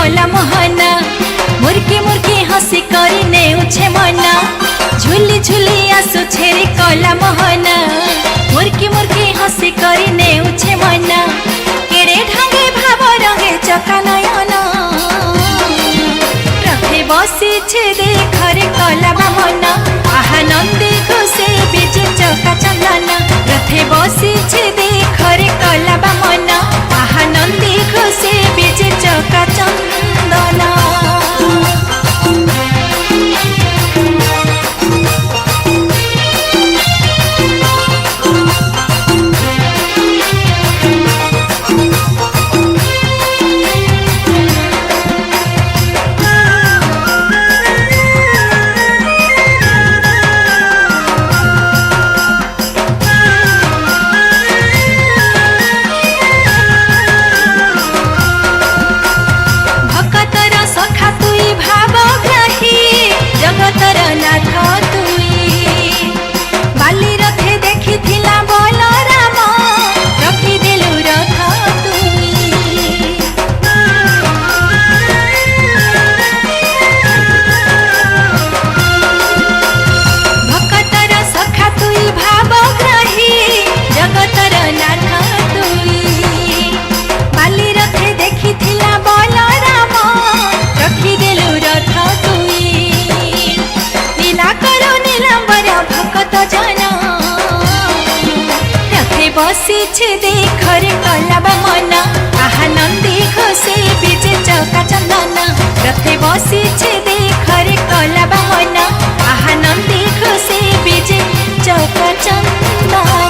कला मोहना मुर्की मुर्की हसी करी नेउछे मना झुली झुली आसु छेरी कला मोहना मुर्की मुर्की हसी करी नेउछे मना केड़े ढांगे भाव रंगे चका नयना रथे बसी छे देखरे कला बामना आहा नंदी घुसे बीजे चका चंदना रथे बसी छे देखरे कला बामना आहा नंदी घुसे बीजे चका चंदना। बसी छे देखरे कला बामना आहा नंदी घोषे बीजे चका चंदना रथे बसी छे।